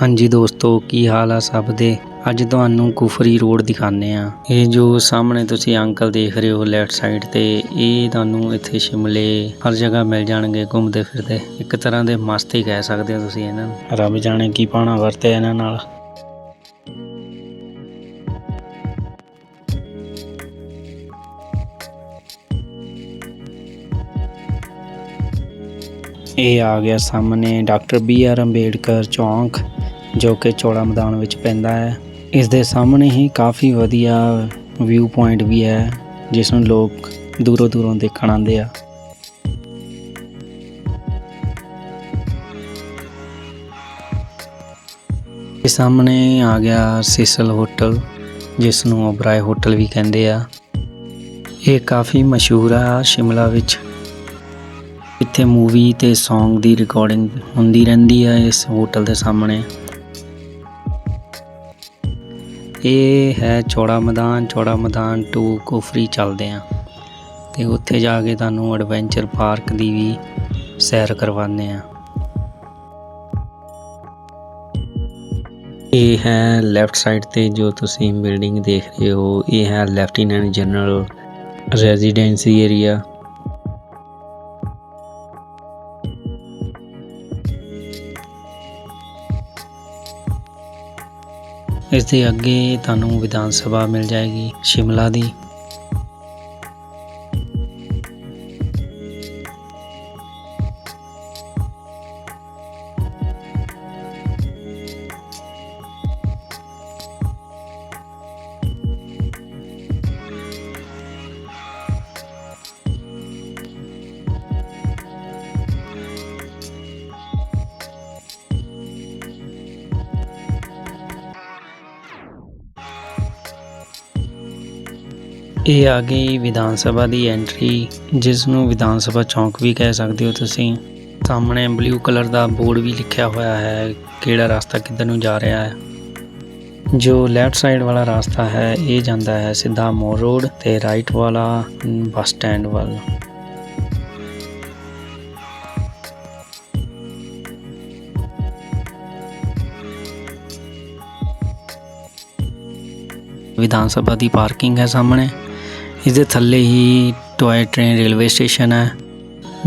हाँ जी दोस्तों, की हाल आ सब दे। अज तुहानू कुफरी रोड दिखाने आ। ये जो सामने तुसी अंकल देख रहे हो लेफ्ट साइड ते, ये तुहानू इत्थे शिमले हर जगह मिल जाणगे घूमते फिरते। एक तरह दे मस्त ही कह सकते हो तुसी इन्हां नूं। रब जाने की पाना वरते इन्हां नाल। ये आ गया सामने डॉक्टर BR अंबेडकर चौंक, जो कि चौड़ा मैदान विच पैंदा है। इस दे सामने ही काफ़ी वधिया व्यू पॉइंट भी है, जिस नूं लोग दूरों दूरों देखण आंदे आ। ये सामने आ गया सिसल होटल, जिस नूं ओबराय होटल भी कहंदे आ। ये काफ़ी मशहूर आ शिमला विच। इत्थे मूवी ते सॉन्ग दी रिकॉर्डिंग हुंदी रहिंदी है इस होटल दे सामने। ये है चौड़ा मैदान टू कुफरी चलदे आ ते उत्थे जाके तुहानू एडवेंचर पार्क दी भी सैर करवाने आ। ये है लेफ्ट साइड ते जो तुसी बिल्डिंग देख रहे हो, ये है लेफ्टिनेंट जनरल रेजिडेंसी एरिया। इस दे अगे तुहानू विधान सभा मिल जाएगी शिमला दी। ये आ गई विधान सभा की एंट्री, जिसनों विधान सभा चौंक भी कह सकते हो तुसी। सामने ब्लू कलर का बोर्ड भी लिखा हुआ है किहड़ा रास्ता किधर नूं जा रहा है। जो लेफ्ट साइड वाला रास्ता है ये जाता है सीधा मोर रोड ते राइट वाला बस स्टैंड वाल। विधान सभा की पार्किंग है सामने। इस दे थल्ले ही टॉय ट्रेन रेलवे स्टेशन है,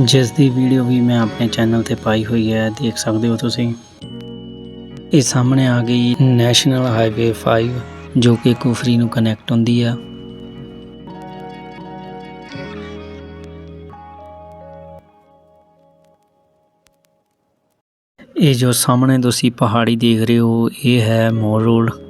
जिस दी वीडियो भी मैं अपने चैनल ते पाई हुई है, देख सकते हो तुसी। इस सामने आ गई नेशनल हाईवे 5, जो कि कुफरी नूं कनैक्ट होंदी है। ये जो सामने तुसी पहाड़ी देख रहे हो, ये है मोर रोड।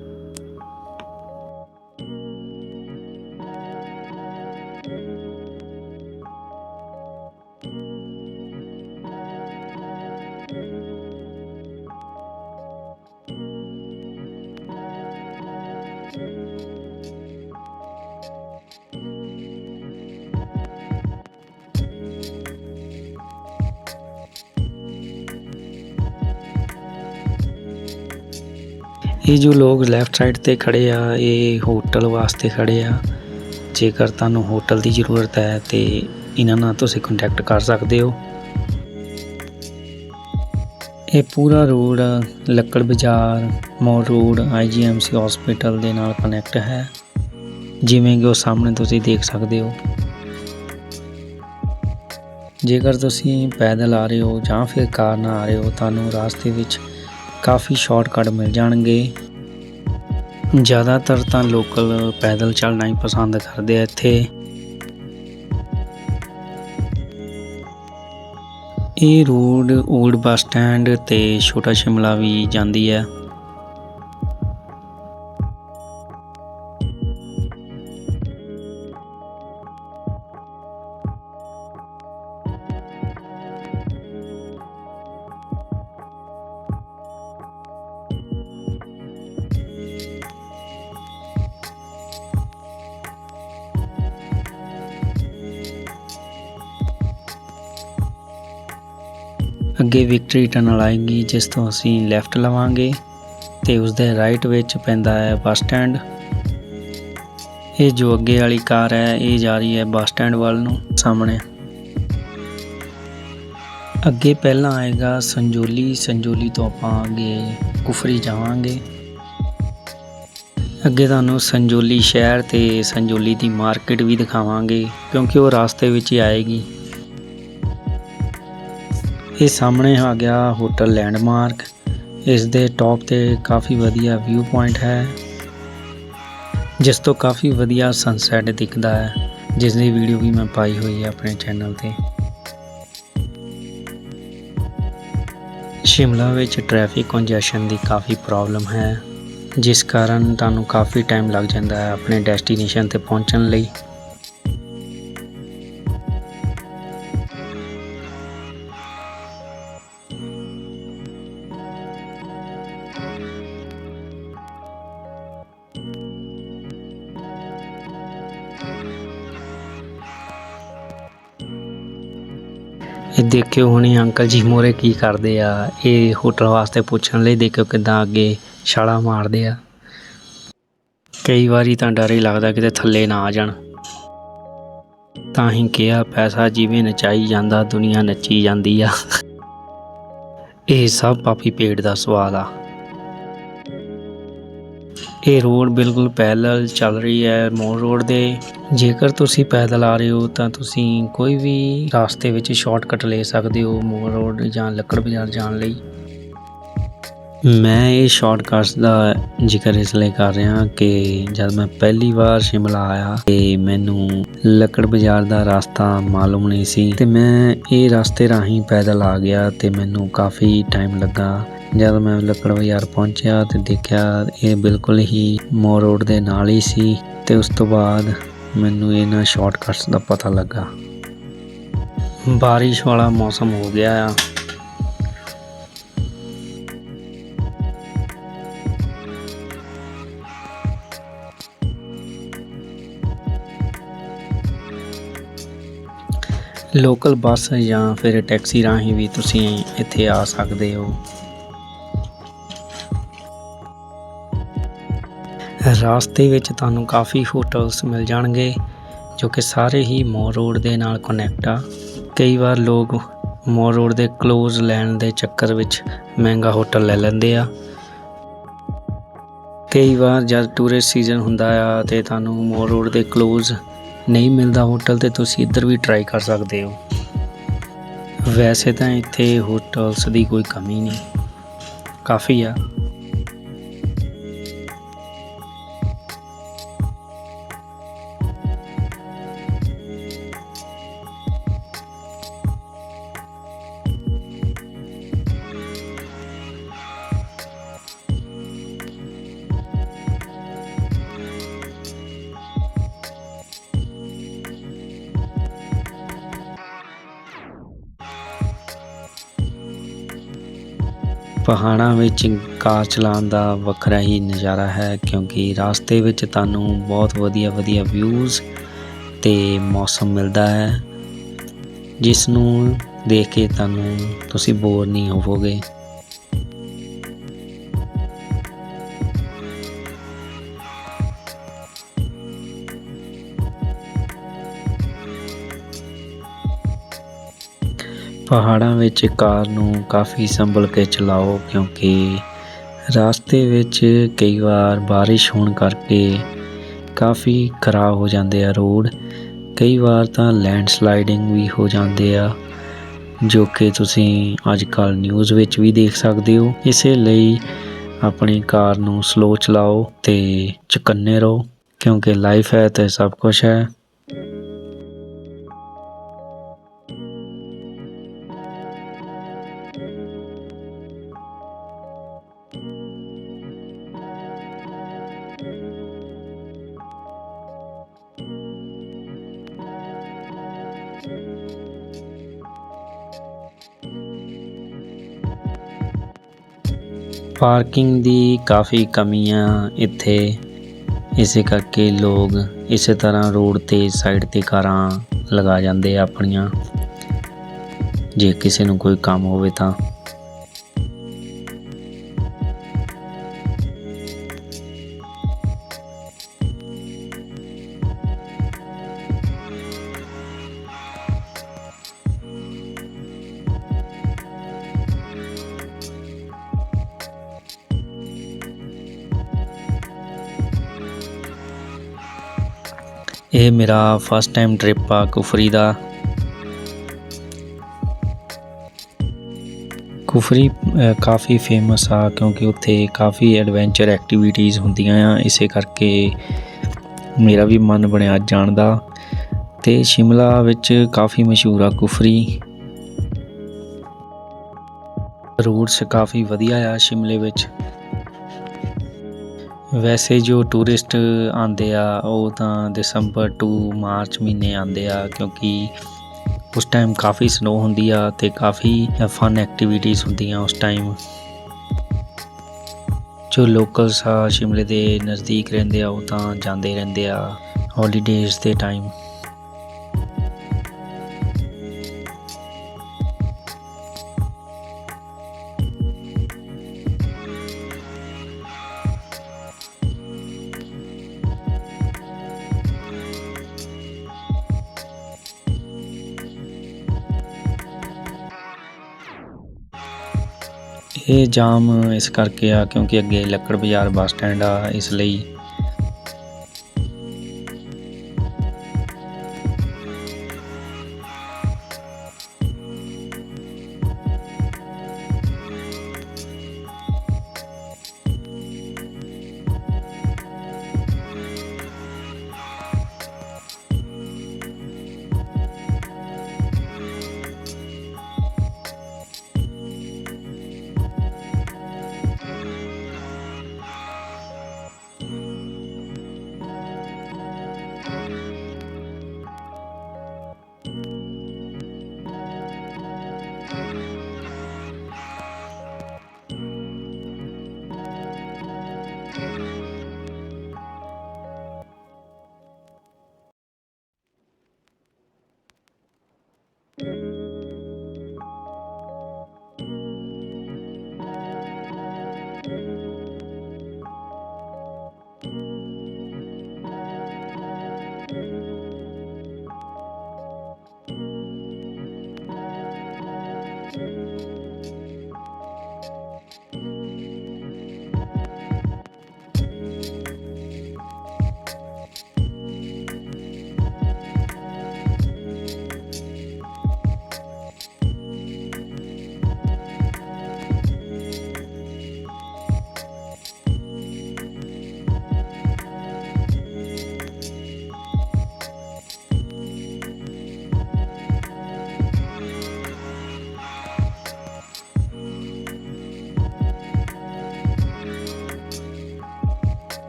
ये जो लोग लेफ्ट साइड ते खड़े आ, ये होटल वास्ते खड़े आ। जेकर तुहानू होटल की जरूरत है तो इन्हां नाल तुसीं कंटैक्ट कर सकते हो। ये पूरा रोड लक्कड़ बाजार, मोर रोड, IGMC हॉस्पिटल दे नाल कनैक्ट है, जिवें कि वो सामने तुसीं देख सकते हो। जेकर तुसीं पैदल आ रहे हो जां फिर कार नाल आ रहे हो, तुहानू रास्ते विच काफ़ी शॉर्टकट मिल जाएंगे। ज़्यादातर तो लोकल पैदल चलना ही पसंद करते हैं इत्थे। ये रोड ओल्ड बस स्टैंड ते छोटा शिमला भी जाती है। अगे विक्टरी टनल आएगी, जिस तो असी लैफ्ट लवांगे ते उसदे राइट विच पैंदा है बस स्टैंड। ये जो अगे वाली कार है ये जा रही है बस स्टैंड वाल नूं सामने। अगे पहला आएगा संजोली, संजोली तो आपां अगे ਕੁਫਰੀ ਜਾਵਾਂਗੇ। ਅੱਗੇ ਤੁਹਾਨੂੰ ਸੰਜੋਲੀ ਸ਼ਹਿਰ ਤੇ ਸੰਜੋਲੀ ਦੀ ਮਾਰਕੀਟ ਵੀ ਦਿਖਾਵਾਂਗੇ ਕਿਉਂਕਿ ਉਹ ਰਾਸਤੇ ਵਿੱਚ ਹੀ ਆਏਗੀ। ਇਹ ਸਾਹਮਣੇ ਆ ਗਿਆ ਹੋਟਲ ਲੈਂਡਮਾਰਕ। ਇਸ ਦੇ ਟੌਪ ਤੇ ਕਾਫੀ ਵਧੀਆ ਵਿਊ ਪੁਆਇੰਟ ਹੈ ਜਿਸ ਤੋਂ ਕਾਫੀ ਵਧੀਆ ਸਨਸੈਟ ਦਿਖਦਾ ਹੈ, ਜਿਸ ਦੀ ਵੀਡੀਓ ਵੀ ਮੈਂ ਪਾਈ ਹੋਈ ਹੈ ਆਪਣੇ ਚੈਨਲ ਤੇ। ਸ਼ਿਮਲਾ ਵਿੱਚ ਟ੍ਰੈਫਿਕ ਕੰਜੈਸ਼ਨ ਦੀ ਕਾਫੀ ਪ੍ਰੋਬਲਮ ਹੈ, ਜਿਸ ਕਾਰਨ ਤੁਹਾਨੂੰ ਕਾਫੀ ਟਾਈਮ ਲੱਗ ਜਾਂਦਾ ਹੈ ਆਪਣੇ ਡੈਸਟੀਨੇਸ਼ਨ ਤੇ ਪਹੁੰਚਣ ਲਈ। ਇਹ ਦੇਖਿਓ ਹੁਣੀ ਅੰਕਲ ਜੀ ਮੋਰੇ ਕੀ ਕਰਦੇ ਆ, ਇਹ ਹੋਟਲ ਵਾਸਤੇ ਪੁੱਛਣ ਲਈ। ਦੇਖਿਓ ਕਿੱਦਾਂ ਅੱਗੇ ਛਾਲਾਂ ਮਾਰਦੇ ਆ। ਕਈ ਵਾਰੀ ਤਾਂ ਡਰ ਹੀ ਲੱਗਦਾ ਕਿਤੇ ਥੱਲੇ ਨਾ ਆ ਜਾਣ। ਤਾਂ ਹੀ ਕਿਹਾ ਪੈਸਾ ਜਿਵੇਂ ਨਚਾਈ ਜਾਂਦਾ ਦੁਨੀਆ ਨੱਚੀ ਜਾਂਦੀ ਆ। ਇਹ ਸਭ ਪਾਪੀ ਪੇਟ ਦਾ ਸਵਾਲ ਆ। ਇਹ ਰੋਡ ਬਿਲਕੁਲ ਪੈਦਲ ਚੱਲ ਰਹੀ ਹੈ ਮੋਰ ਰੋਡ ਦੇ। ਜੇਕਰ ਤੁਸੀਂ ਪੈਦਲ ਆ ਰਹੇ ਹੋ ਤਾਂ ਤੁਸੀਂ ਕੋਈ ਵੀ ਰਾਸਤੇ ਵਿੱਚ ਸ਼ਾਰਟਕਟ ਲੈ ਸਕਦੇ ਹੋ ਮੋਰ ਰੋਡ ਜਾਂ ਲੱਕੜ ਬਾਜ਼ਾਰ ਜਾਣ ਲਈ। ਮੈਂ ਇਹ ਸ਼ਾਰਟਕਟਸ ਦਾ ਜ਼ਿਕਰ ਇਸ ਲਈ ਕਰ ਰਿਹਾ ਕਿ ਜਦ ਮੈਂ ਪਹਿਲੀ ਵਾਰ ਸ਼ਿਮਲਾ ਆਇਆ ਤੇ ਮੈਨੂੰ ਲੱਕੜ ਬਾਜ਼ਾਰ ਦਾ ਰਸਤਾ ਮਾਲੂਮ ਨਹੀਂ ਸੀ ਤੇ ਮੈਂ ਇਹ ਰਸਤੇ ਰਾਹੀਂ ਪੈਦਲ ਆ ਗਿਆ ਤੇ ਮੈਨੂੰ ਕਾਫੀ ਟਾਈਮ ਲੱਗਾ। ਜਦ ਮੈਂ ਲੱਕੜ ਬਾਜ਼ਾਰ ਪਹੁੰਚਿਆ ਤੇ ਦੇਖਿਆ ਇਹ ਬਿਲਕੁਲ ਹੀ ਮੋਰ ਰੋਡ ਦੇ ਨਾਲ ਹੀ ਸੀ ਤੇ ਉਸ ਤੋਂ ਬਾਅਦ ਮੈਨੂੰ ਇਹਨਾਂ ਸ਼ਾਰਟਕਟਸ ਦਾ ਪਤਾ ਲੱਗਾ। ਬਾਰਿਸ਼ ਵਾਲਾ ਮੌਸਮ ਹੋ ਗਿਆ ਆ। ਲੋਕਲ ਬੱਸ ਜਾਂ ਫਿਰ ਟੈਕਸੀ ਰਾਹੀਂ ਵੀ ਤੁਸੀਂ ਇੱਥੇ ਆ ਸਕਦੇ ਹੋ। ਰਾਸਤੇ ਵਿੱਚ ਤੁਹਾਨੂੰ ਕਾਫੀ ਹੋਟਲਸ ਮਿਲ ਜਾਣਗੇ ਜੋ ਕਿ ਸਾਰੇ ਹੀ ਮੋਰ ਰੋਡ ਦੇ ਨਾਲ ਕਨੈਕਟ ਆ। ਕਈ ਵਾਰ ਲੋਕ ਮੋਰ ਰੋਡ ਦੇ ਕਲੋਜ਼ ਲੈਣ ਦੇ ਚੱਕਰ ਵਿੱਚ ਮਹਿੰਗਾ ਹੋਟਲ ਲੈ ਲੈਂਦੇ ਆ। ਕਈ ਵਾਰ ਜਦ ਟੂਰਿਸਟ ਸੀਜ਼ਨ ਹੁੰਦਾ ਆ ਤੇ ਤੁਹਾਨੂੰ ਮੋਰ ਰੋਡ ਦੇ ਕਲੋਜ਼ ਨਹੀਂ ਮਿਲਦਾ ਹੋਟਲ ਤੇ ਤੁਸੀਂ ਇੱਧਰ ਵੀ ਟਰਾਈ ਕਰ ਸਕਦੇ ਹੋ। ਵੈਸੇ ਤਾਂ ਇੱਥੇ ਹੋਟਲਸ ਦੀ ਕੋਈ ਕਮੀ ਨਹੀਂ, ਕਾਫੀ ਆ। ਪਹਾੜਾਂ ਵਿੱਚ ਕਾਰ ਚਲਾਉਣ ਦਾ ਵੱਖਰਾ ਹੀ ਨਜ਼ਾਰਾ ਹੈ ਕਿਉਂਕਿ ਰਾਸਤੇ ਵਿੱਚ ਤੁਹਾਨੂੰ ਬਹੁਤ ਵਧੀਆ ਵਿਊਜ਼ ਤੇ ਮੌਸਮ ਮਿਲਦਾ ਹੈ ਜਿਸ ਨੂੰ ਦੇਖ ਕੇ ਤੁਸੀਂ ਬੋਰ ਨਹੀਂ ਹੋਵੋਗੇ। ਪਹਾੜਾਂ ਵਿੱਚ ਕਾਰ ਨੂੰ ਕਾਫੀ ਸੰਭਲ ਕੇ ਚਲਾਓ ਕਿਉਂਕਿ ਰਾਸਤੇ ਵਿੱਚ ਕਈ ਵਾਰ ਬਾਰਿਸ਼ ਹੋਣ ਕਰਕੇ ਕਾਫੀ ਖਰਾਬ ਹੋ ਜਾਂਦੇ ਆ ਰੋਡ। ਕਈ ਵਾਰ ਤਾਂ ਲੈਂਡਸਲਾਈਡਿੰਗ ਵੀ ਹੋ ਜਾਂਦੇ ਆ ਜੋ ਕਿ ਤੁਸੀਂ ਅੱਜ ਕੱਲ੍ਹ ਨਿਊਜ਼ ਵਿੱਚ ਵੀ ਦੇਖ ਸਕਦੇ ਹੋ। ਇਸੇ ਲਈ ਆਪਣੀ ਕਾਰ ਨੂੰ ਸਲੋ ਚਲਾਓ ਤੇ ਚੁਕੰਨੇ ਰਹੋ ਕਿਉਂਕਿ ਲਾਈਫ ਹੈ ਤੇ ਸਭ ਕੁਛ ਹੈ। ਪਾਰਕਿੰਗ ਦੀ ਕਾਫੀ ਕਮੀ ਆ ਇੱਥੇ, ਇਸੇ ਕਰਕੇ ਲੋਕ ਇਸੇ ਤਰ੍ਹਾਂ ਰੋਡ ਤੇ ਸਾਈਡ ਤੇ ਕਾਰਾਂ ਲਗਾ ਜਾਂਦੇ ਆ ਆਪਣੀਆਂ, ਜੇ ਕਿਸੇ ਨੂੰ ਕੋਈ ਕੰਮ ਹੋਵੇ ਤਾਂ। ਇਹ ਮੇਰਾ ਫਸਟ ਟਾਈਮ ਟ੍ਰਿਪ ਆ ਕੁਫਰੀ ਦਾ। ਕੁਫਰੀ ਕਾਫੀ ਫੇਮਸ ਆ ਕਿਉਂਕਿ ਉੱਥੇ ਕਾਫੀ ਐਡਵੈਂਚਰ ਐਕਟੀਵਿਟੀਜ਼ ਹੁੰਦੀਆਂ ਆ, ਇਸੇ ਕਰਕੇ ਮੇਰਾ ਵੀ ਮਨ ਬਣਿਆ ਜਾਣ ਦਾ। ਅਤੇ ਸ਼ਿਮਲਾ ਵਿੱਚ ਕਾਫੀ ਮਸ਼ਹੂਰ ਆ ਕੁਫਰੀ। ਰੋਡਸ ਕਾਫੀ ਵਧੀਆ ਆ ਸ਼ਿਮਲੇ ਵਿੱਚ। ਵੈਸੇ ਜੋ ਟੂਰਿਸਟ ਆਉਂਦੇ ਆ ਉਹ ਤਾਂ ਦਸੰਬਰ ਟੂ ਮਾਰਚ ਮਹੀਨੇ ਆਉਂਦੇ ਆ, ਕਿਉਂਕਿ ਉਸ ਟਾਈਮ ਕਾਫੀ ਸਨੋ ਹੁੰਦੀ ਆ ਅਤੇ ਕਾਫੀ ਫਨ ਐਕਟੀਵਿਟੀਜ਼ ਹੁੰਦੀਆਂ ਉਸ ਟਾਈਮ। ਜੋ ਲੋਕਲਸ ਆ ਸ਼ਿਮਲੇ ਦੇ ਨਜ਼ਦੀਕ ਰਹਿੰਦੇ ਆ ਉਹ ਤਾਂ ਜਾਂਦੇ ਰਹਿੰਦੇ ਆ ਹੌਲੀਡੇਜ਼ ਦੇ ਟਾਈਮ। ਇਹ ਜਾਮ ਇਸ ਕਰਕੇ ਆ ਕਿਉਂਕਿ ਅੱਗੇ ਲੱਕੜ ਬਾਜ਼ਾਰ ਬੱਸ ਸਟੈਂਡ ਆ, ਇਸ ਲਈ।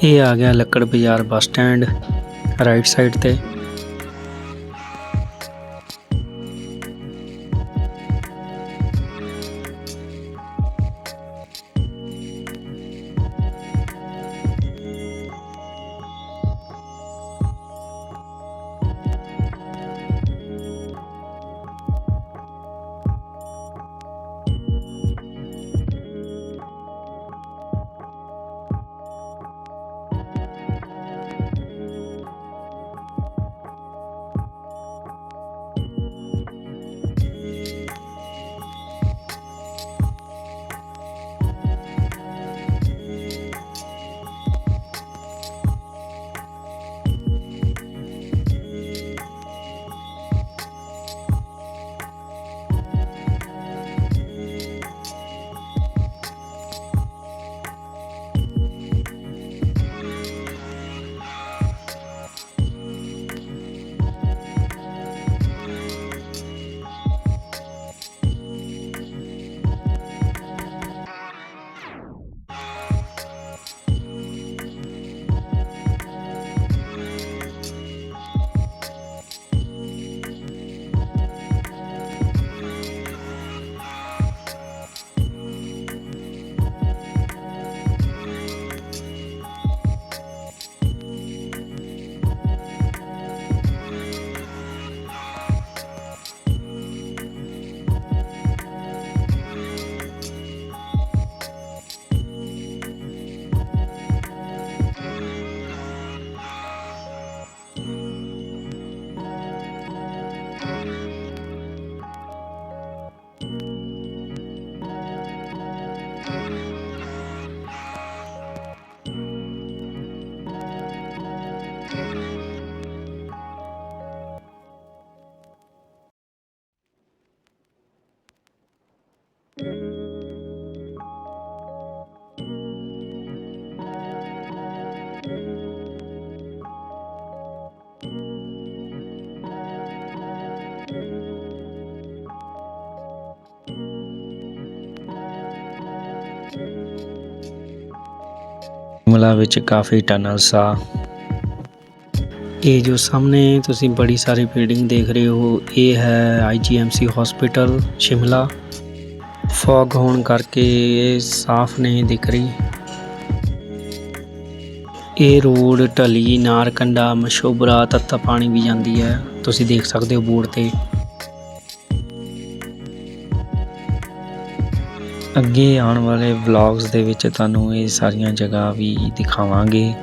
ਇਹ ਆ ਗਿਆ ਲੱਕੜ ਬਾਜ਼ਾਰ ਬੱਸ ਸਟੈਂਡ ਰਾਈਟ ਸਾਈਡ 'ਤੇ। शिमला विच काफ़ी टनल्स आ। ये जो सामने तुसी बड़ी सारी बिल्डिंग देख रहे हो, ये है IGMC हॉस्पिटल शिमला। फॉग होने करके ये साफ नहीं दिख रही। ये रोड ढली नारकंडा मशोबरा तत्ता पानी भी जाती है, तुसी देख सकते हो बोर्ड ते। ਅੱਗੇ ਆਉਣ ਵਾਲੇ ਵਲੌਗਸ ਦੇ ਵਿੱਚ ਤੁਹਾਨੂੰ ਇਹ ਸਾਰੀਆਂ ਜਗ੍ਹਾ ਵੀ ਦਿਖਾਵਾਂਗੇ।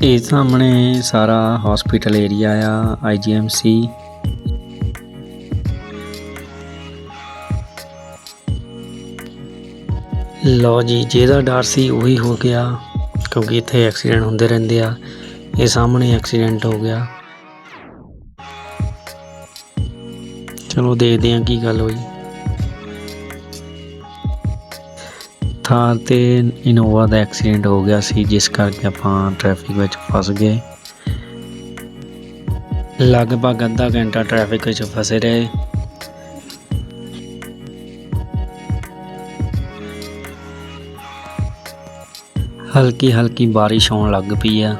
ਇਹ ਸਾਹਮਣੇ ਸਾਰਾ ਹਸਪੀਟਲ ਏਰੀਆ ਆ IGMC। ਲਓ ਜੀ, ਜਿਹਦਾ ਡਰ ਸੀ ਉਹੀ ਹੋ ਗਿਆ, ਕਿਉਂਕਿ ਇੱਥੇ ਐਕਸੀਡੈਂਟ ਹੁੰਦੇ ਰਹਿੰਦੇ ਆ। ਇਹ ਸਾਹਮਣੇ ਐਕਸੀਡੈਂਟ ਹੋ ਗਿਆ। ਚਲੋ ਦੇਖਦੇ ਹਾਂ ਕੀ ਗੱਲ ਹੋਈ। ਥਾਰ ਤੇ ਇਨੋਵਾ ਦਾ ਐਕਸੀਡੈਂਟ ਹੋ ਗਿਆ ਸੀ, ਜਿਸ ਕਰਕੇ ਆਪਾਂ ਟ੍ਰੈਫਿਕ ਵਿੱਚ ਫਸ ਗਏ। ਲਗਭਗ ਅੱਧਾ ਘੰਟਾ ਟ੍ਰੈਫਿਕ ਵਿੱਚ ਫਸੇ ਰਹੇ। ਹਲਕੀ ਹਲਕੀ ਬਾਰਿਸ਼ ਹੋਣ ਲੱਗ ਪਈ ਆ।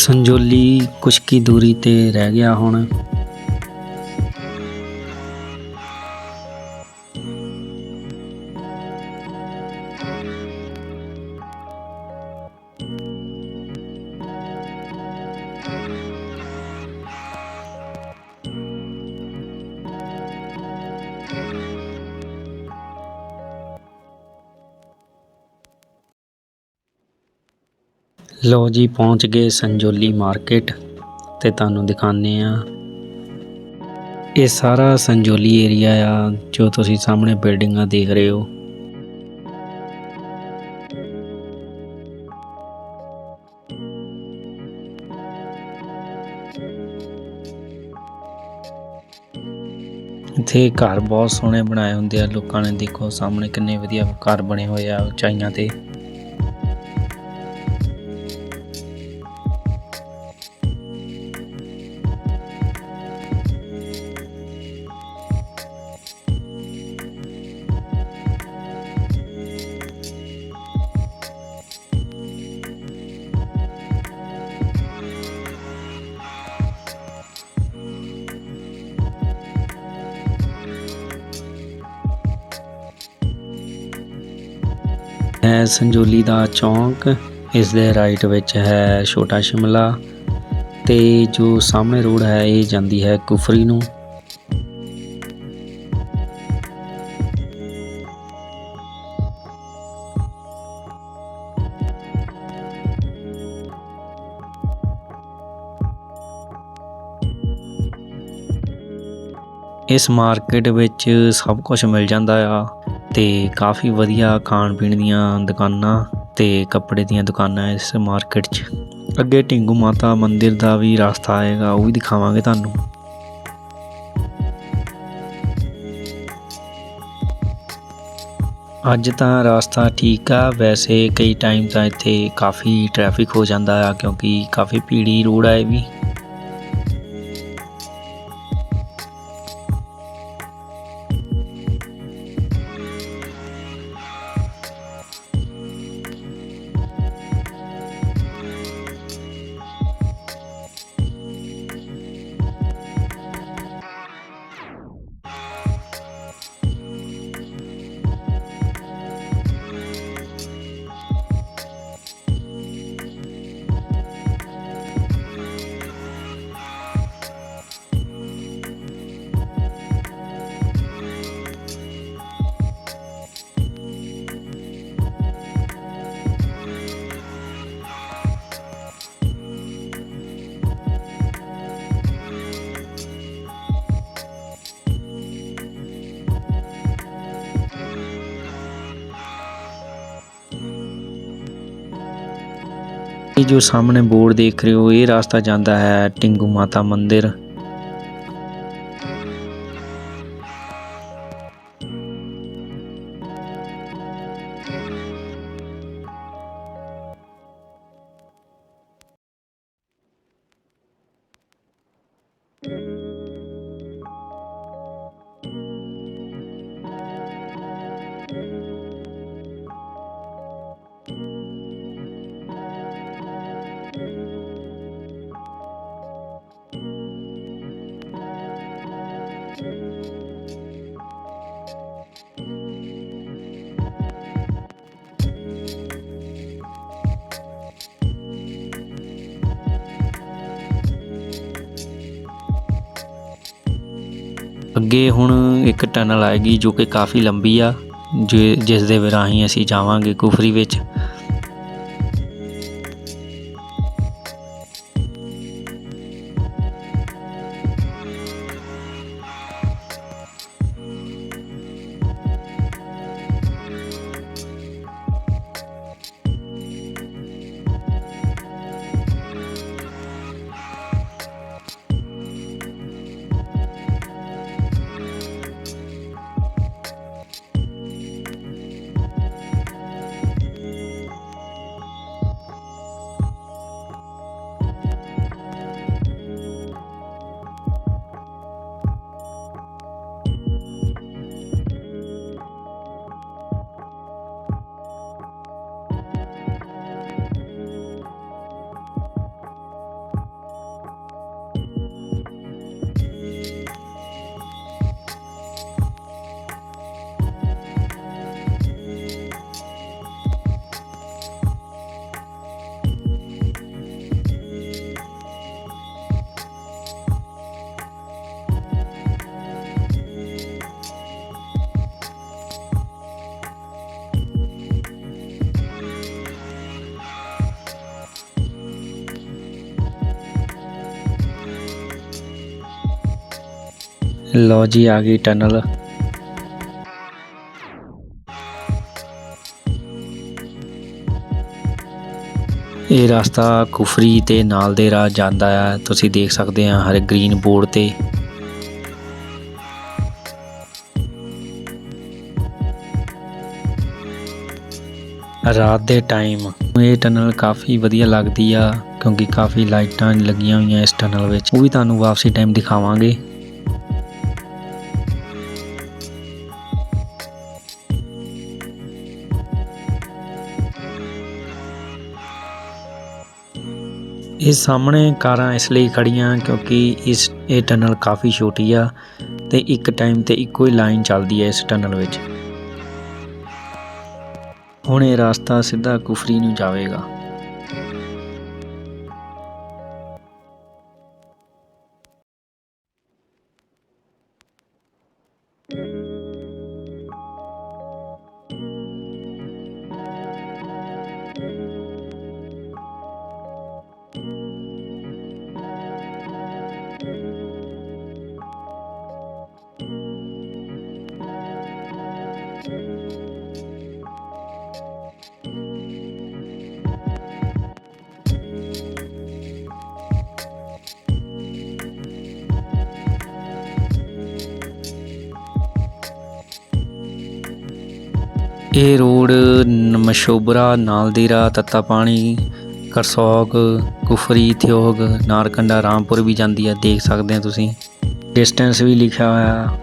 ਸੰਜੋਲੀ ਕੁਛ ਕੀ ਦੂਰੀ ਤੇ ਰਹਿ ਗਿਆ ਹੁਣ। ਲਓ ਜੀ, ਪਹੁੰਚ ਗਏ ਸੰਜੋਲੀ ਮਾਰਕੀਟ ਤੇ ਤੁਹਾਨੂੰ ਦਿਖਾਉਂਦੇ ਆ। ਇਹ ਸਾਰਾ ਸੰਜੋਲੀ ਏਰੀਆ ਆ ਜੋ ਤੁਸੀਂ ਸਾਹਮਣੇ ਬਿਲਡਿੰਗਾਂ ਦੇਖ ਰਹੇ ਹੋ। ਇੱਥੇ ਘਰ ਬਹੁਤ ਸੋਹਣੇ ਬਣਾਏ ਹੁੰਦੇ ਆ ਲੋਕਾਂ ਨੇ। ਦੇਖੋ ਸਾਹਮਣੇ ਕਿੰਨੇ ਵਧੀਆ ਘਰ ਬਣੇ ਹੋਏ ਆ ਉਚਾਈਆਂ ਤੇ। ਹੈ ਸੰਜੋਲੀ ਦਾ ਚੌਂਕ, ਇਸ ਦੇ ਰਾਈਟ ਵਿੱਚ ਹੈ ਛੋਟਾ ਸ਼ਿਮਲਾ ਤੇ ਜੋ ਸਾਹਮਣੇ ਰੋਡ ਹੈ ਇਹ ਜਾਂਦੀ ਹੈ ਕੁਫਰੀ ਨੂੰ। ਇਸ ਮਾਰਕੀਟ ਵਿੱਚ ਸਭ ਕੁਝ ਮਿਲ ਜਾਂਦਾ ਆ ਤੇ ਕਾਫੀ ਵਧੀਆ ਖਾਣ ਪੀਣ ਦੀਆਂ ਦੁਕਾਨਾਂ ਤੇ ਕੱਪੜੇ ਦੀਆਂ ਦੁਕਾਨਾਂ ਇਸ ਮਾਰਕੀਟ 'ਚ। ਅੱਗੇ ਢਿੰਗੂ ਮਾਤਾ ਮੰਦਿਰ ਦਾ ਵੀ ਰਸਤਾ ਆਏਗਾ, ਉਹ ਵੀ ਦਿਖਾਵਾਂਗੇ ਤੁਹਾਨੂੰ। ਅੱਜ ਤਾਂ ਰਸਤਾ ਠੀਕ ਆ, ਵੈਸੇ ਕਈ ਟਾਈਮ ਤਾਂ ਇੱਥੇ ਕਾਫੀ ਟ੍ਰੈਫਿਕ ਹੋ ਜਾਂਦਾ ਆ ਕਿਉਂਕਿ ਕਾਫੀ ਭੀੜੀ ਰੋਡ ਆ ਇਹ ਵੀ। ਇਹ ਜੋ ਸਾਹਮਣੇ ਬੋਰਡ ਦੇਖ ਰਹੇ ਹੋ ਇਹ ਰਾਸਤਾ ਜਾਂਦਾ ਹੈ ਢਿੰਗੂ ਮਾਤਾ ਮੰਦਿਰ। ਅੱਗੇ ਹੁਣ ਇੱਕ ਟਨਲ ਆਏਗੀ ਜੋ ਕਿ ਕਾਫੀ ਲੰਬੀ ਆ, ਜਿਸ ਦੇ ਰਾਹੀਂ ਅਸੀਂ ਜਾਵਾਂਗੇ ਕੁਫਰੀ ਵਿੱਚ। ਲਓ ਜੀ, ਆ ਗਈ ਟਨਲ। ਇਹ ਰਸਤਾ ਕੁਫਰੀ ਤੇ ਨਾਲ ਦੇ ਰਾਹ ਜਾਂਦਾ ਆ। ਤੁਸੀਂ ਦੇਖ ਸਕਦੇ ਆ ਹਰੇ ਗ੍ਰੀਨ ਬੋਰਡ ਤੇ। ਰਾਤ ਦੇ ਟਾਈਮ ਇਹ ਟਨਲ ਕਾਫੀ ਵਧੀਆ ਲੱਗਦੀ ਆ, ਕਿਉਂਕਿ ਕਾਫੀ ਲਾਈਟਾਂ ਲੱਗੀਆਂ ਹੋਈਆਂ ਇਸ ਟਨਲ ਵਿੱਚ। ਉਹ ਵੀ ਤੁਹਾਨੂੰ ਵਾਪਸੀ ਟਾਈਮ ਦਿਖਾਵਾਂਗੇ। ਇਹ ਸਾਹਮਣੇ ਕਾਰਾਂ ਇਸ ਲਈ ਖੜੀਆਂ ਕਿਉਂਕਿ ਇਹ ਟਨਲ ਕਾਫੀ ਛੋਟੀ ਆ ਤੇ ਇੱਕ ਟਾਈਮ ਤੇ ਇੱਕੋ ਹੀ ਲਾਈਨ ਚੱਲਦੀ ਹੈ ਇਸ ਟਨਲ ਵਿੱਚ। ਹੁਣ ਇਹ ਰਸਤਾ ਸਿੱਧਾ ਕੁਫਰੀ ਨੂੰ ਜਾਵੇਗਾ। ਇਹ ਰੋਡ ਮਸ਼ੋਬਰਾ, ਨਾਲਦੀਰਾ, ਤੱਤਾ ਪਾਣੀ, ਕਰਸੋਗ, ਕੁਫਰੀ, ਥਿਓਗ, ਨਾਰਕੰਡਾ, ਰਾਮਪੁਰ ਵੀ ਜਾਂਦੀ ਹੈ। ਦੇਖ ਸਕਦੇ ਹੋ ਤੁਸੀਂ, ਡਿਸਟੈਂਸ ਵੀ ਲਿਖਿਆ ਹੋਇਆ।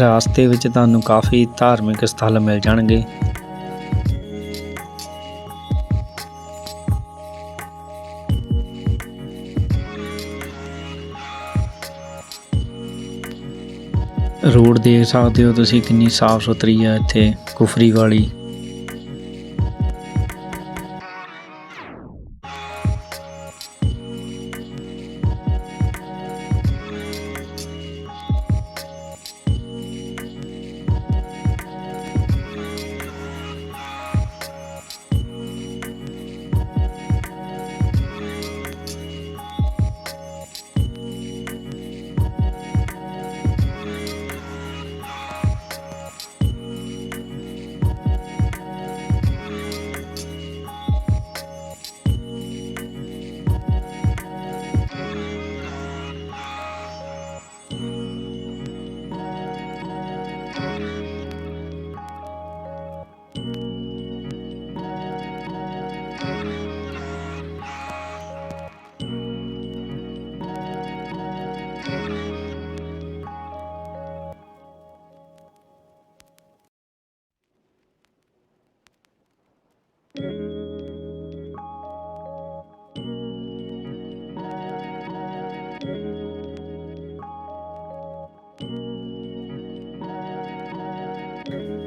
ਰਾਸਤੇ ਵਿੱਚ ਤੁਹਾਨੂੰ ਕਾਫੀ ਧਾਰਮਿਕ ਸਥਲ ਮਿਲ ਜਾਣਗੇ। ਰੋਡ ਦੇਖ ਸਕਦੇ ਹੋ ਤੁਸੀਂ ਕਿੰਨੀ ਸਾਫ ਸੁਥਰੀ ਹੈ ਇੱਥੇ ਕੁਫਰੀ ਵਾਲੀ।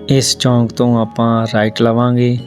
ਇਸ ਚੌਂਕ ਤੋਂ ਆਪਾਂ ਰਾਈਟ ਲਵਾਂਗੇ।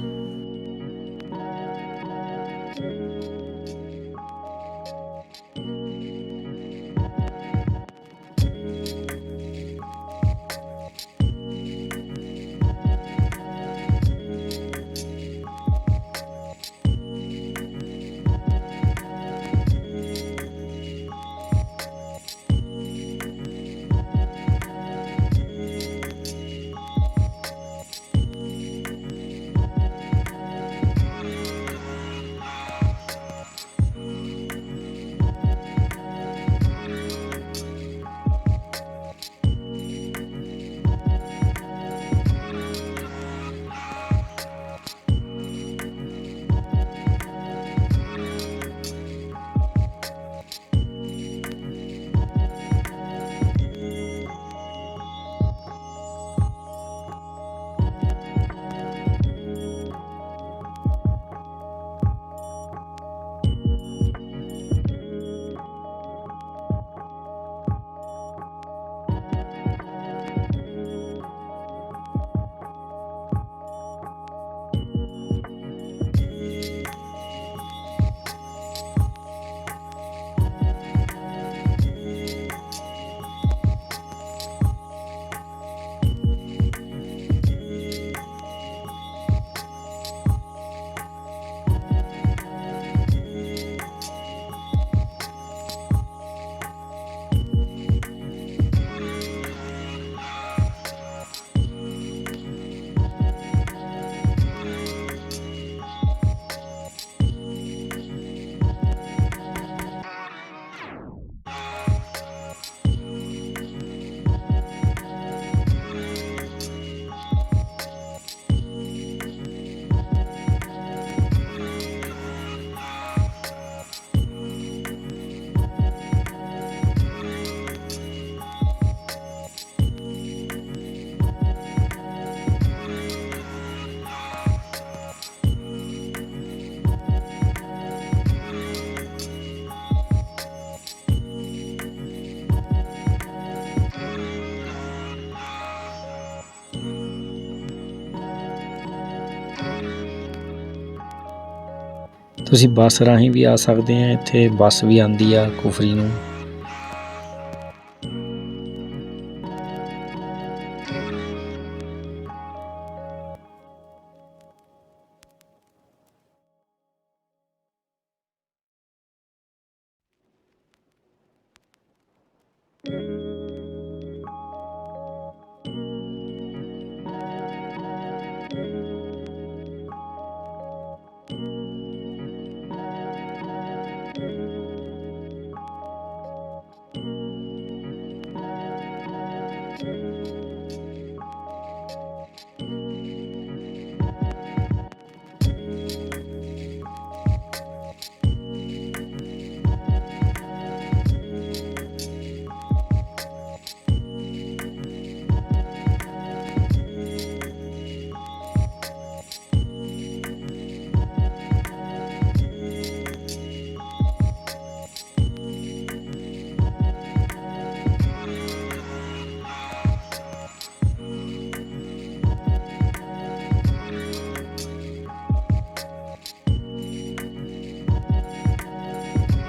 ਤੁਸੀਂ ਬੱਸ ਰਾਹੀਂ ਵੀ ਆ ਸਕਦੇ ਆ, ਇੱਥੇ ਬੱਸ ਵੀ ਆਉਂਦੀ ਆ ਕੁਫਰੀ ਨੂੰ।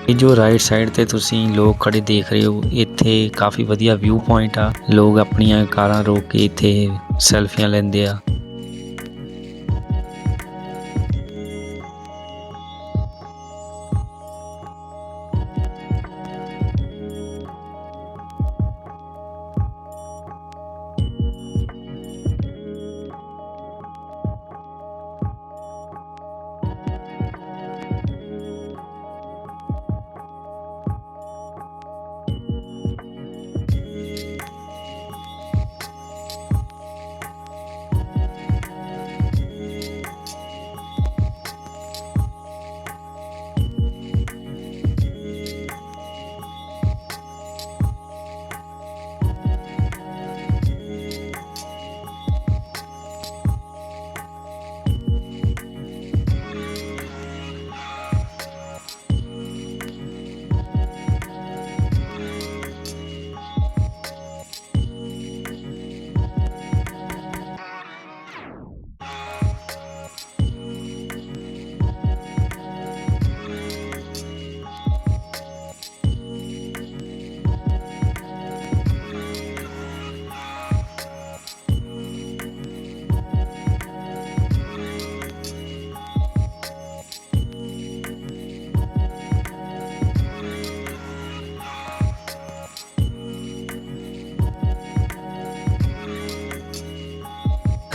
ਇਹ ਜੋ ਰਾਈਟ ਸਾਈਡ ਤੇ ਤੁਸੀਂ ਲੋਕ ਖੜੇ ਦੇਖ ਰਹੇ ਹੋ, ਇੱਥੇ ਕਾਫੀ ਵਧੀਆ ਵਿਊ ਪੁਆਇੰਟ ਆ। ਲੋਕ ਆਪਣੀਆਂ ਕਾਰਾਂ ਰੋਕ ਕੇ ਇੱਥੇ ਸੈਲਫੀਆਂ ਲੈਂਦੇ ਆ।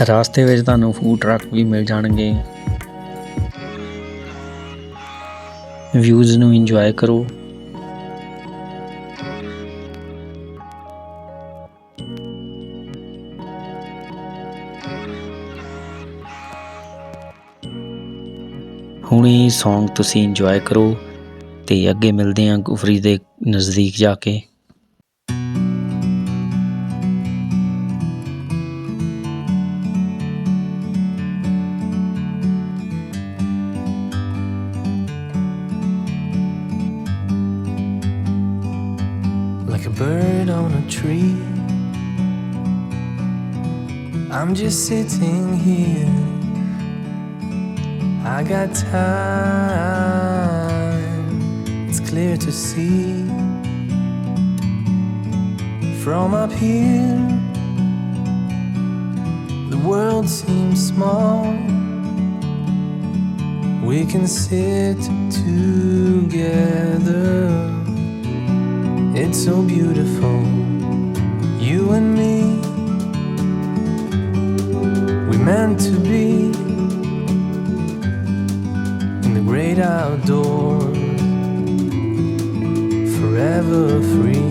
ਰਾਸਤੇ ਵਿੱਚ ਤੁਹਾਨੂੰ ਫੂਡ ਟਰੱਕ ਵੀ ਮਿਲ ਜਾਣਗੇ। ਵਿਊਜ਼ ਨੂੰ ਇੰਜੋਏ ਕਰੋ। ਹੁਣ ਇਹ ਸੌਂਗ ਤੁਸੀਂ ਇੰਜੋਏ ਕਰੋ ਤੇ ਅੱਗੇ ਮਿਲਦੇ ਹਾਂ ਕੁਫਰੀ ਦੇ ਨਜ਼ਦੀਕ ਜਾ ਕੇ। Like a bird on a tree, I'm just sitting here. I got time, it's clear to see. From up here, the world seems small. We can sit together. It's so beautiful, you and me. We meant to be in the great outdoors, forever free.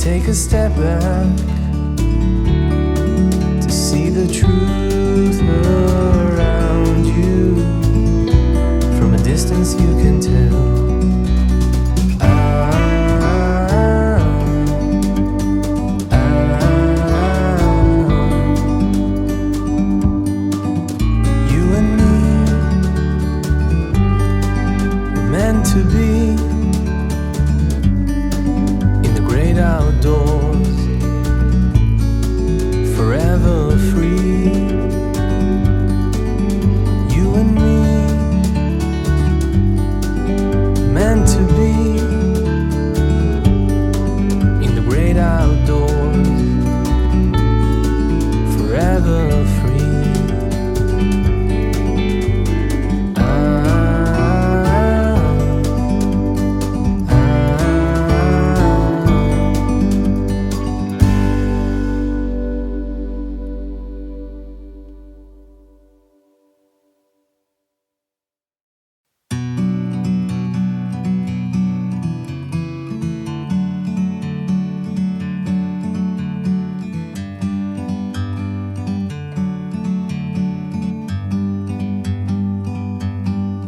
Take a step back to see the truth around you. From a distance you can tell. meant to be in the great outdoors, forever free. You and me, meant to be in the great outdoors, forever free.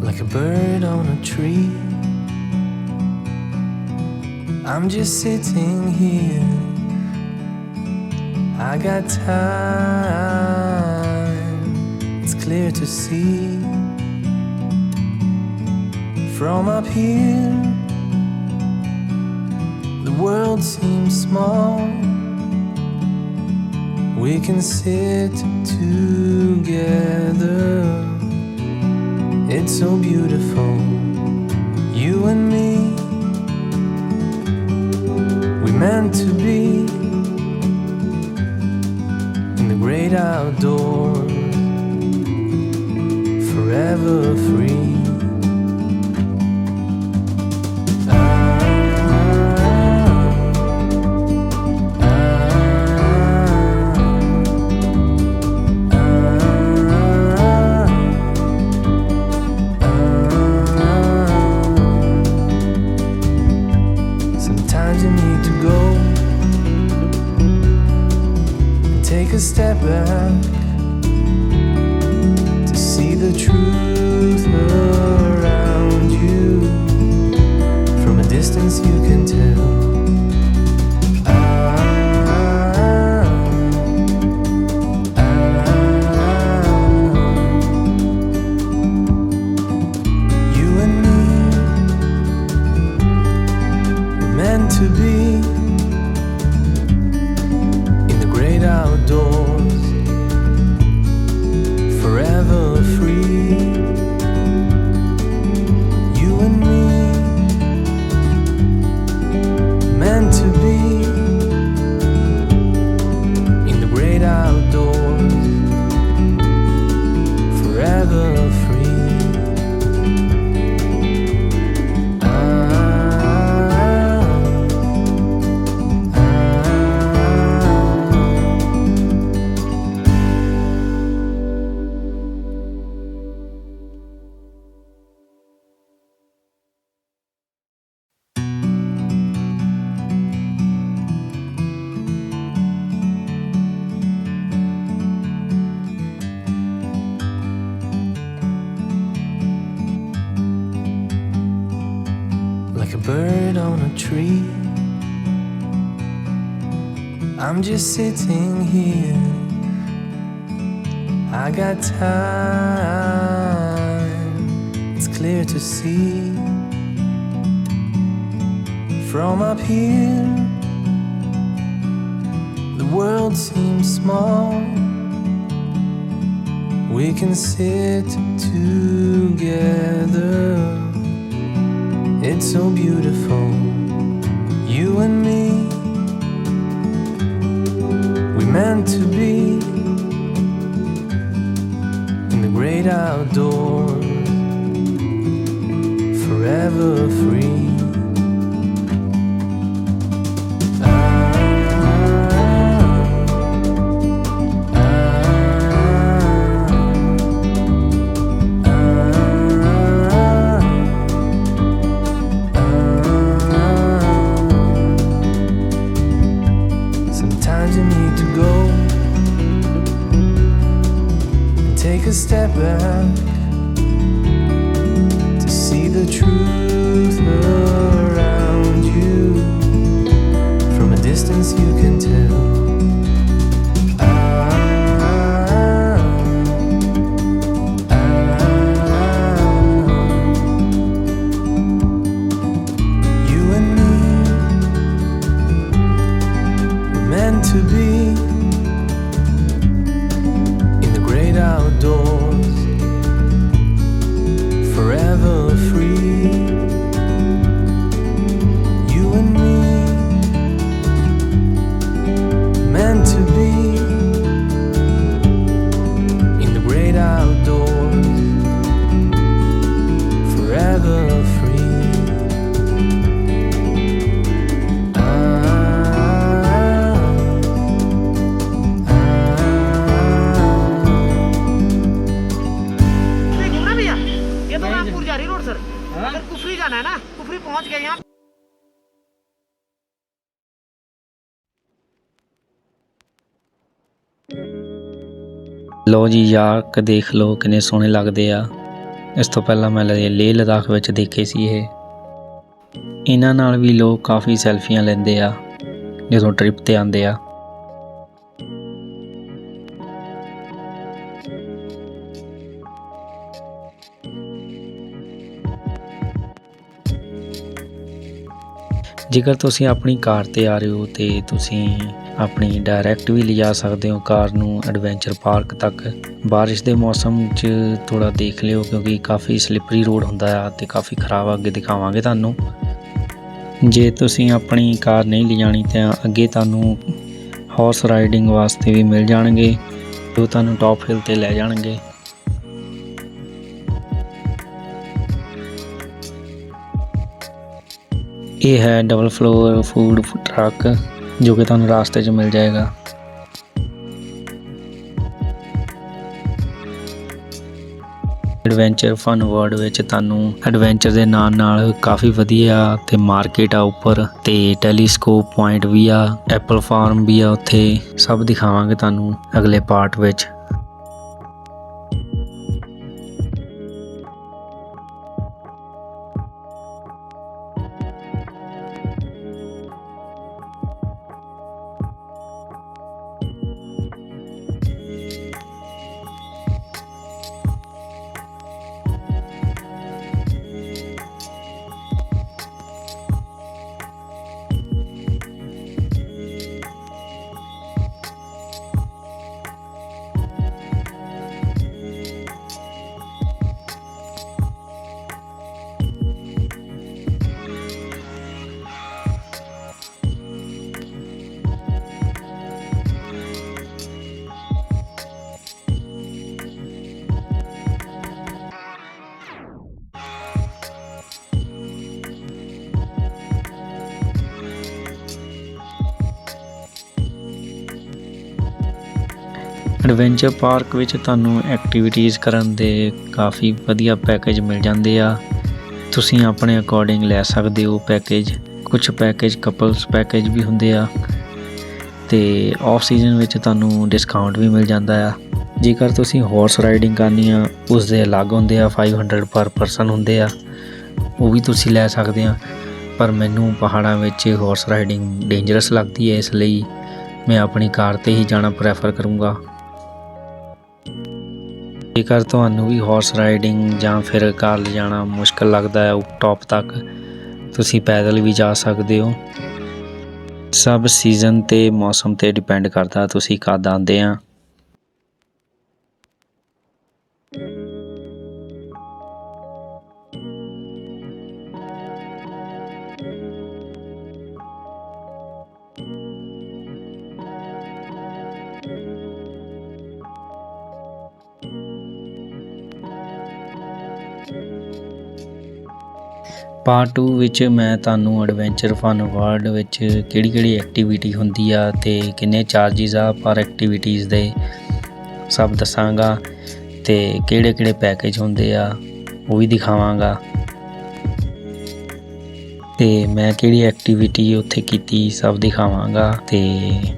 Like a bird on a tree, I'm just sitting here. I got time, it's clear to see. From up here, the world seems small. We can sit together, it's so beautiful, you and me. We meant to be in the great outdoors, forever free. Take a step back to see the truth around you. From a distance you can tell. You and me were meant to be outdoors, forever free. You and me, meant to be in the great outdoors, forever free. Like a bird on a tree, I'm just sitting here. I got time, it's clear to see. From up here, the world seems small. We can sit together, it's so beautiful, you and me. We meant to be in the great outdoors, forever free. Sometimes you need to go and take a step back to see the truth around you. From a distance you can tell. अगर कुफरी जाना है ना, कुफरी पहुंच गए यहाँ। ਲੋ ਜੀ York ਦੇਖ ਲਓ ਕਿੰਨੇ ਸੋਹਣੇ ਲੱਗਦੇ ਆ। ਇਸ ਤੋਂ ਪਹਿਲਾਂ ਮੈਂ ਲੇਹ ਲਦਾਖ ਵਿੱਚ ਦੇਖੇ ਸੀ ਇਹ। ਇਹਨਾਂ ਨਾਲ ਵੀ ਲੋਕ ਕਾਫੀ ਸੈਲਫੀਆਂ ਲੈਂਦੇ ਆ ਜਦੋਂ ਟ੍ਰਿਪ ਤੇ ਆਉਂਦੇ ਆ। ਜੇਕਰ ਤੁਸੀਂ ਆਪਣੀ ਕਾਰ ਤੇ ਆ ਰਹੇ ਹੋ ਤੇ ਤੁਸੀਂ ਆਪਣੀ ਡਾਇਰੈਕਟ ਵੀ ਲਿਜਾ ਸਕਦੇ ਹੋ ਕਾਰ ਨੂੰ ਐਡਵੈਂਚਰ ਪਾਰਕ ਤੱਕ। ਬਾਰਿਸ਼ ਦੇ ਮੌਸਮ 'ਚ ਥੋੜ੍ਹਾ ਦੇਖ ਲਿਓ ਕਿਉਂਕਿ ਕਾਫੀ ਸਲਿੱਪਰੀ ਰੋਡ ਹੁੰਦਾ ਆ ਤੇ ਕਾਫੀ ਖਰਾਬ ਅੱਗੇ ਦਿਖਾਵਾਂਗੇ ਤੁਹਾਨੂੰ। ਜੇ ਤੁਸੀਂ ਆਪਣੀ ਕਾਰ ਨਹੀਂ ਲਿਜਾਣੀ ਤਾਂ ਅੱਗੇ ਤੁਹਾਨੂੰ ਹਾਰਸ ਰਾਈਡਿੰਗ ਵਾਸਤੇ ਵੀ ਮਿਲ ਜਾਣਗੇ ਜੋ ਤੁਹਾਨੂੰ ਟੌਪ ਹਿੱਲ 'ਤੇ ਲੈ ਜਾਣਗੇ। ਇਹ ਹੈ ਡਬਲ ਫਲੋਰ ਫੂਡ ਟਰੱਕ ਜੋ ਕਿ ਤੁਹਾਨੂੰ ਰਾਸਤੇ 'ਚ ਮਿਲ ਜਾਏਗਾ। ਐਡਵੈਂਚਰ ਫਨ ਵਰਲਡ ਵਿੱਚ ਤੁਹਾਨੂੰ ਐਡਵੈਂਚਰ ਦੇ ਨਾਲ ਕਾਫੀ ਵਧੀਆ ਤੇ ਮਾਰਕੀਟ ਆ ਉੱਪਰ ਤੇ ਟੈਲੀਸਕੋਪ ਪੁਆਇੰਟ ਵੀ ਆ, ਐਪਲ ਫਾਰਮ ਵੀ ਆ, ਉੱਥੇ ਸਭ ਦਿਖਾਵਾਂਗੇ ਤੁਹਾਨੂੰ ਅਗਲੇ ਪਾਰਟ ਵਿੱਚ। ਐਡਵੈਂਚਰ ਪਾਰਕ ਵਿੱਚ ਤੁਹਾਨੂੰ ਐਕਟੀਵਿਟੀਜ਼ ਕਰਨ ਦੇ ਕਾਫੀ ਵਧੀਆ ਪੈਕੇਜ ਮਿਲ ਜਾਂਦੇ ਆ। ਤੁਸੀਂ ਆਪਣੇ ਅਕੋਰਡਿੰਗ ਲੈ ਸਕਦੇ ਹੋ ਪੈਕੇਜ। ਕੁਝ ਪੈਕੇਜ ਕਪਲਸ ਪੈਕੇਜ ਵੀ ਹੁੰਦੇ ਆ ਤੇ ਆਫ ਸੀਜ਼ਨ ਵਿੱਚ ਤੁਹਾਨੂੰ ਡਿਸਕਾਊਂਟ ਵੀ ਮਿਲ ਜਾਂਦਾ ਆ। ਜੇਕਰ ਤੁਸੀਂ ਹਾਰਸ ਰਾਈਡਿੰਗ ਕਰਨੀ ਆ ਉਸ ਦੇ ਅਲੱਗ ਹੁੰਦੇ ਆ, 500 ਪਰ ਪਰਸਨ ਹੁੰਦੇ ਆ, ਉਹ ਵੀ ਤੁਸੀਂ ਲੈ ਸਕਦੇ ਆ। ਪਰ ਮੈਨੂੰ ਪਹਾੜਾਂ ਵਿੱਚ ਹਾਰਸ ਰਾਈਡਿੰਗ ਡੇਂਜਰਸ ਲੱਗਦੀ ਹੈ, ਇਸ ਲਈ ਮੈਂ ਆਪਣੀ ਕਾਰ 'ਤੇ ਹੀ ਜਾਣਾ ਪ੍ਰੈਫਰ ਕਰੂੰਗਾ। ਜੇਕਰ ਤੁਹਾਨੂੰ ਵੀ ਹਾਰਸ ਰਾਈਡਿੰਗ ਜਾਂ ਫਿਰ ਕਾਰ ਲਿਜਾਣਾ ਮੁਸ਼ਕਿਲ ਲੱਗਦਾ ਹੈ ਟੌਪ ਤੱਕ, ਤੁਸੀਂ ਪੈਦਲ ਵੀ ਜਾ ਸਕਦੇ ਹੋ। ਸਭ ਸੀਜ਼ਨ ਤੇ ਮੌਸਮ 'ਤੇ ਡਿਪੈਂਡ ਕਰਦਾ ਤੁਸੀਂ ਕਦ ਆਉਂਦੇ ਆ। ਪਾਰਟ 2 ਵਿੱਚ ਮੈਂ ਤੁਹਾਨੂੰ ਐਡਵੈਂਚਰ ਫਨ ਵਰਲਡ ਵਿੱਚ ਕਿਹੜੀ ਐਕਟੀਵਿਟੀ ਹੁੰਦੀ ਆ ਅਤੇ ਕਿੰਨੇ ਚਾਰਜਿਸ ਆ ਪਰ ਐਕਟੀਵਿਟੀਜ਼ ਦੇ ਸਭ ਦੱਸਾਂਗਾ ਅਤੇ ਕਿਹੜੇ ਪੈਕੇਜ ਹੁੰਦੇ ਆ ਉਹ ਵੀ ਦਿਖਾਵਾਂਗਾ ਅਤੇ ਮੈਂ ਕਿਹੜੀ ਐਕਟੀਵਿਟੀ ਉੱਥੇ ਕੀਤੀ ਸਭ ਦਿਖਾਵਾਂਗਾ। ਅਤੇ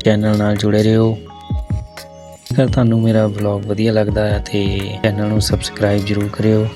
ਚੈਨਲ ਨਾਲ ਜੁੜੇ ਰਹੋ। ਜੇਕਰ ਤੁਹਾਨੂੰ ਮੇਰਾ ਵਲੌਗ ਵਧੀਆ ਲੱਗਦਾ ਹੈ ਅਤੇ ਚੈਨਲ ਨੂੰ ਸਬਸਕ੍ਰਾਈਬ ਜ਼ਰੂਰ ਕਰਿਓ।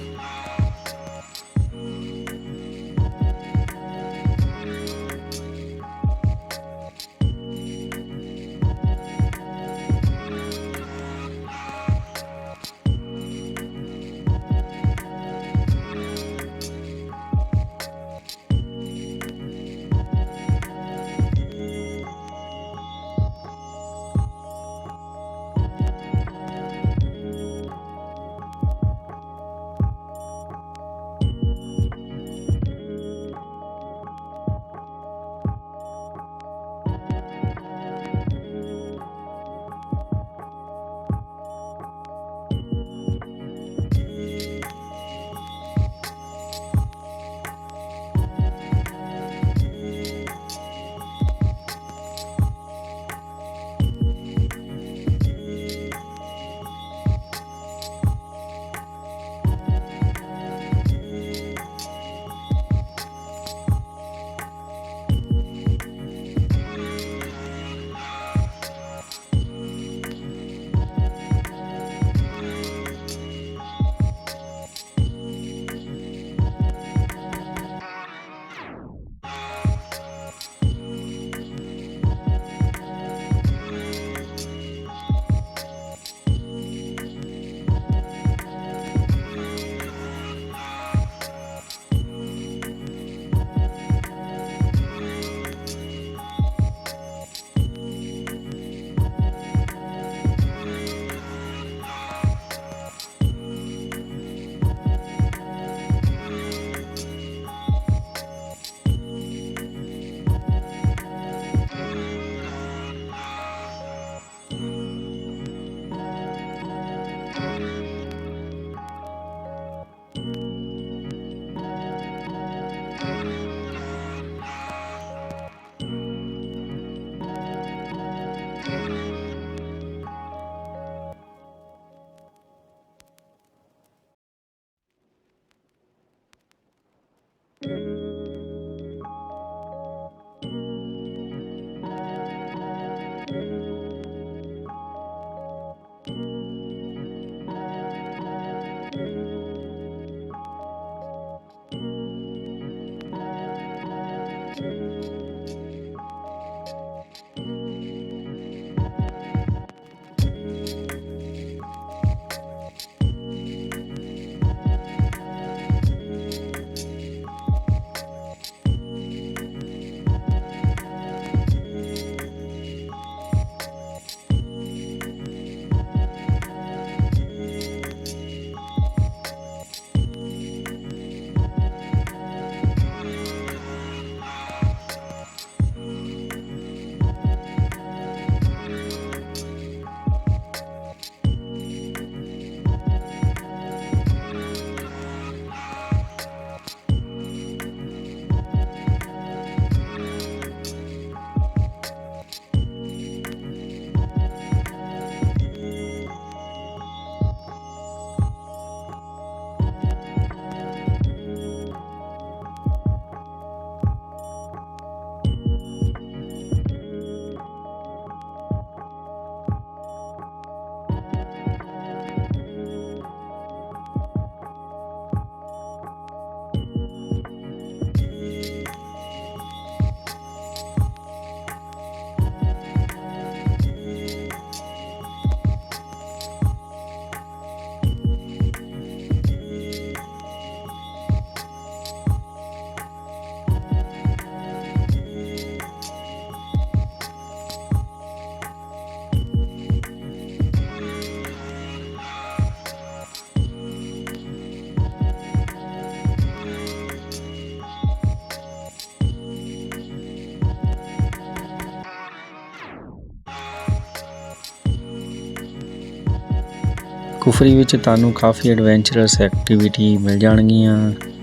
ਕੁਫਰੀ ਵਿੱਚ ਤੁਹਾਨੂੰ ਕਾਫੀ ਐਡਵੈਂਚਰਸ ਐਕਟੀਵਿਟੀ ਮਿਲ ਜਾਣਗੀਆਂ।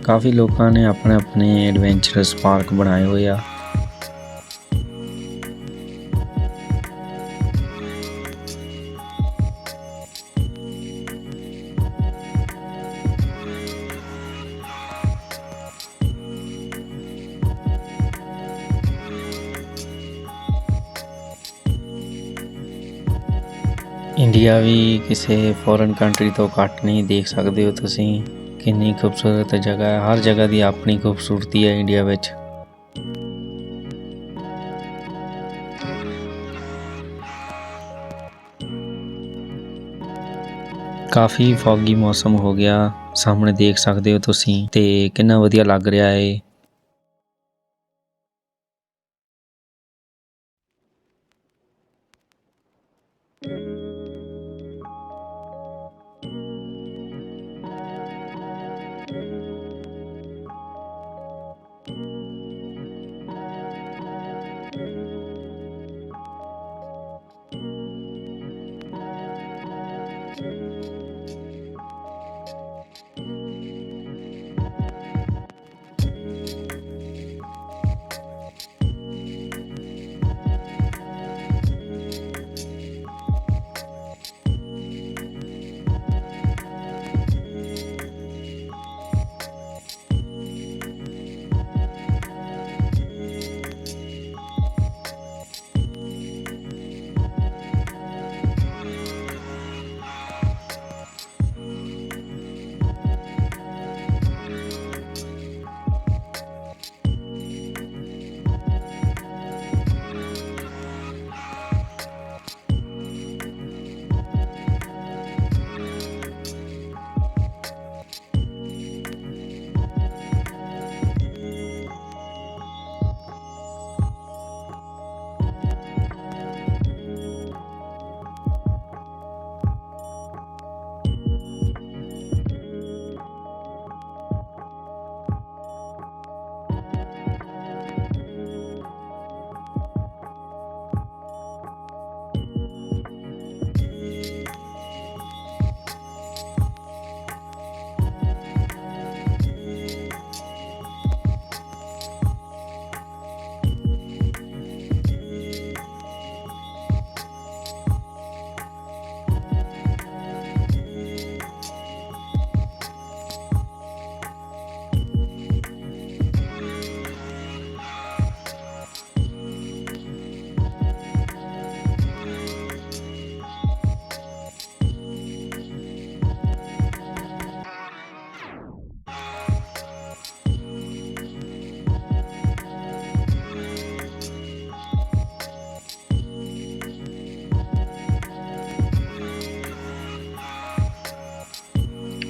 ਕਾਫੀ ਲੋਕਾਂ ਨੇ ਆਪਣੇ ਆਪਣੇ ਐਡਵੈਂਚਰਸ ਪਾਰਕ ਬਣਾਏ ਹੋਏ ਆ। ਇੰਡੀਆ ਵੀ ਕਿਸੇ ਫੋਰਨ ਕੰਟਰੀ ਤੋਂ ਘੱਟ ਨਹੀਂ, ਦੇਖ ਸਕਦੇ ਹੋ ਤੁਸੀਂ ਕਿੰਨੀ ਖੂਬਸੂਰਤ ਜਗ੍ਹਾ ਹੈ। ਹਰ ਜਗ੍ਹਾ ਦੀ ਆਪਣੀ ਖੂਬਸੂਰਤੀ ਹੈ ਇੰਡੀਆ ਵਿੱਚ। ਕਾਫੀ ਫੌਗੀ ਮੌਸਮ ਹੋ ਗਿਆ, ਸਾਹਮਣੇ ਦੇਖ ਸਕਦੇ ਹੋ ਤੁਸੀਂ, ਤੇ ਕਿੰਨਾ ਵਧੀਆ ਲੱਗ ਰਿਹਾ ਹੈ।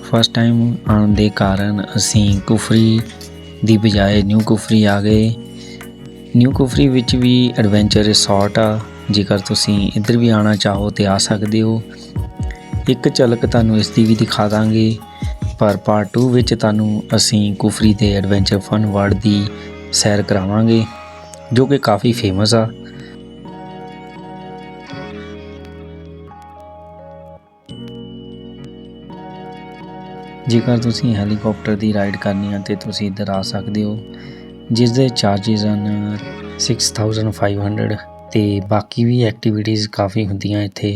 ਫਸਟ ਟਾਈਮ ਆਉਣ ਦੇ ਕਾਰਨ ਅਸੀਂ ਕੁਫਰੀ ਦੀ ਬਜਾਏ ਨਿਊ ਕੁਫਰੀ ਆ ਗਏ। ਨਿਊ ਕੁਫਰੀ ਵਿੱਚ ਵੀ ਐਡਵੈਂਚਰ ਰਿਸੋਰਟ ਆ, ਜੇਕਰ ਤੁਸੀਂ ਇੱਧਰ ਵੀ ਆਉਣਾ ਚਾਹੋ ਤਾਂ ਆ ਸਕਦੇ ਹੋ। ਇੱਕ ਝਲਕ ਤੁਹਾਨੂੰ ਇਸ ਦੀ ਵੀ ਦਿਖਾ ਦਾਂਗੇ, ਪਰ ਪਾਰਟ 2 ਵਿੱਚ ਤੁਹਾਨੂੰ ਅਸੀਂ ਕੁਫਰੀ ਦੇ ਐਡਵੈਂਚਰ ਫਨ ਵਰਲਡ ਦੀ ਸੈਰ ਕਰਾਵਾਂਗੇ, ਜੋ ਕਿ ਕਾਫੀ ਫੇਮਸ ਆ। ਜੇਕਰ ਤੁਸੀਂ ਹੈਲੀਕਾਪਟਰ ਦੀ ਰਾਈਡ ਕਰਨੀ ਹੈ ਤਾਂ ਤੁਸੀਂ ਇੱਧਰ ਆ ਸਕਦੇ ਹੋ, ਜਿਸ ਦੇ ਚਾਰਜਿਸ ਹਨ 6500 ਤੇ ਬਾਕੀ ਵੀ ਐਕਟੀਵਿਟੀਜ਼ ਕਾਫੀ ਹੁੰਦੀਆਂ ਇੱਥੇ।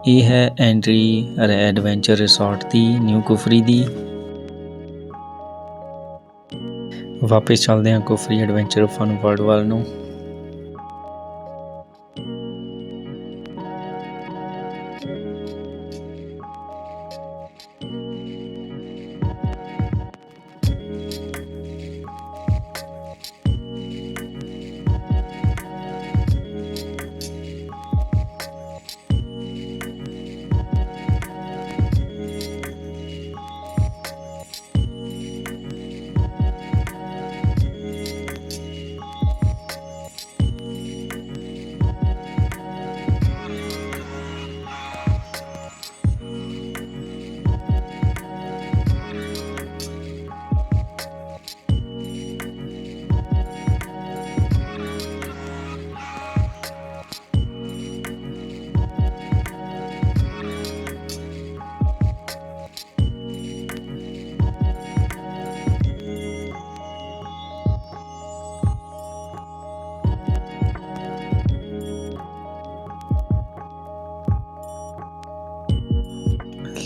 ਇਹ ਹੈ ਐਂਟਰੀ ਐਡਵੈਂਚਰ ਰਿਸੋਰਟ ਦੀ, ਨਿਊ ਕੁਫਰੀ ਦੀ। ਵਾਪਸ ਚੱਲਦੇ ਹਾਂ ਕੁਫਰੀ ਐਡਵੈਂਚਰ ਫਨ ਵਰਲਡ ਵੱਲ ਨੂੰ।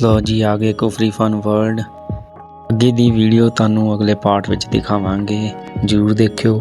ਲਓ ਜੀ ਆ ਗਏ ਕੁਫਰੀ ਫਨ ਵਰਲਡ। ਅੱਗੇ ਦੀ ਵੀਡੀਓ ਤੁਹਾਨੂੰ ਅਗਲੇ ਪਾਰਟ ਵਿੱਚ ਦਿਖਾਵਾਂਗੇ, ਜ਼ਰੂਰ ਦੇਖਿਓ।